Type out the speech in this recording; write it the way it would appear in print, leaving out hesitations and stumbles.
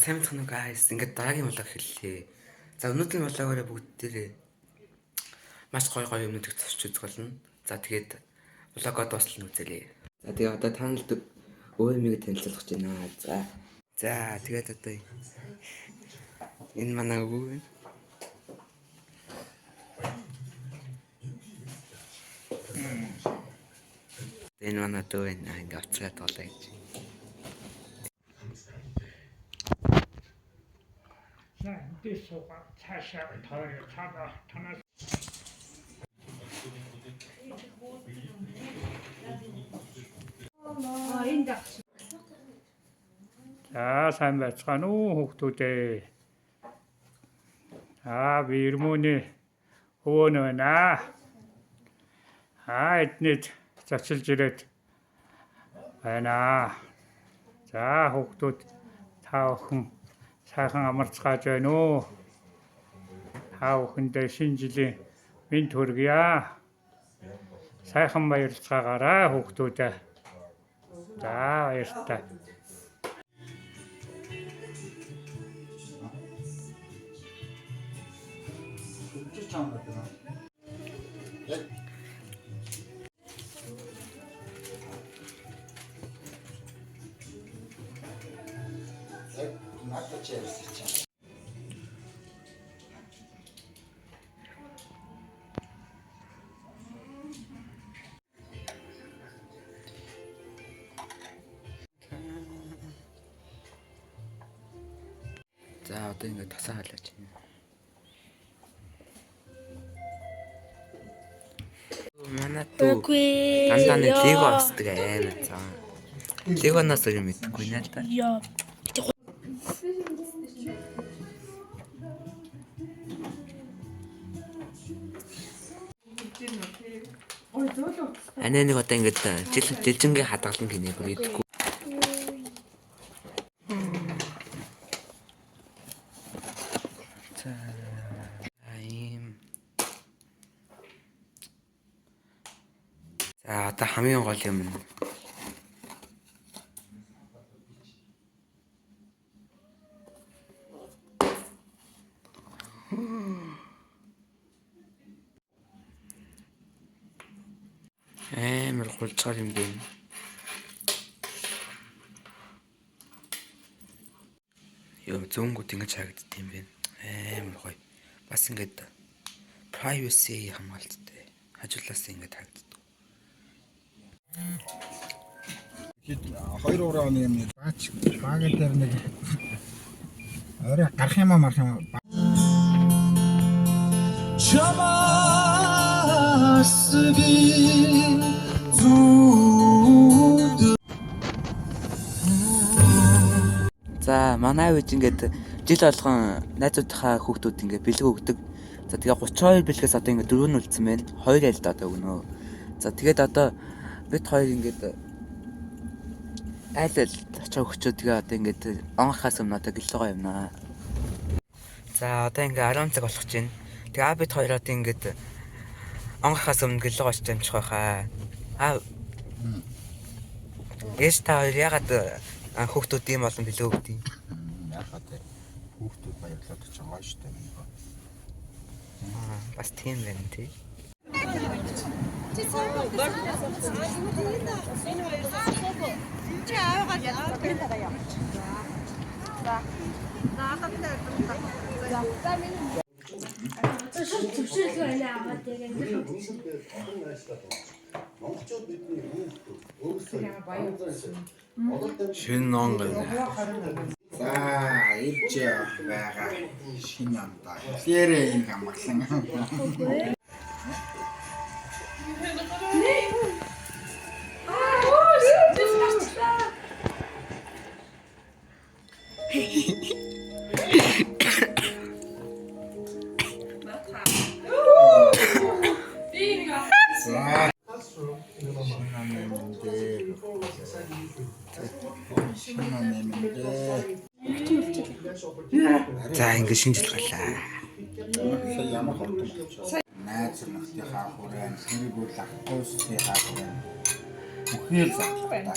сайн мэдэх нүг guys. Ингээд дараагийн влог хэллээ. За өнөөдрийн влогоороо бүгдээрээ маш гоё юмнуудыг зочж үзэх болно. За тэгээд влогоо дуустал нь үзээрэй. За тэгээд одоо танад өөрийгөө танилцуулах гэж байна. За тэгээд одоо энэ манай өвөө. Энэ манай дөө ингээд оцраад болоо гэж. Дисуга цаашаа тойроо цаага танаас За сайн байцгаана уу хүүхдүүдээ. Би Ирмөний өвөө байна. Эднийд зочилж ирээд байна. За хүүхдүүд та бүхэн сайхан амарцгааж байна уу? Та бүхэндээ шинэ жилийн мэнд хүргье. Сайхан баярлцгаагаарай хүүхдүүдээ. За баяртай. За одоо ингээд тасаа халаач. Манай дүү дандаа нэг лего авсдаг амар цаа. Легоноос юм мэдгүй наа та. Яа. Анаа нэг одоо ингээд жилжингийн хадгалан гинэ бүр идэггүй. За одоо хамгийн гол юм нь амар гулцгаар юм байна. Юу зөнгүүд ингэж харагддаг юм байна. Амар гоё. Бас ингэж privacy хамгаалалттай. Хажуулаас ингэж харагддаг. 2 оны юм нэг багийн дээр нэг орой гарах юм аа марах юм аа. За манай үеж ингээд жил болгон найзуудынхаа хүүхдүүд ингээд бэлэг өгдөг. За тэгээ 32 бэлгээс одоо ингээд 4 нь үлдсэн байна. 2 ял одоо өгнө. За тэгээд одоо бид хоёр ингээд айл очоо өгчөө тэгээ одоо ингээд онгохоос өмнө одоо гэлээ юмнаа. За одоо ингээд 10 цаг болох чинь. Тэгээ бид хоёр одоо ингээд онгохоос өмнө гэлээ очиж амжих байхаа. Эс та хоёр ягаад хүүхдүүд ийм болон бэлэг өгдөг? Яхаа тэ хүүхдүүд баярлаад ч байгаа шүү дээ. Бас тийм байна тий. Шин нонгол. За ирж байгаа шинэ амтаа. Лэрэ юм хамгаалсан. За ингэ шинжил галаа. Ямар хортон. Найз нөхдийнхаа хүрээнд хэрэг үл ахгүйсийнхаа хүрээнд бүхэл зарлалтаа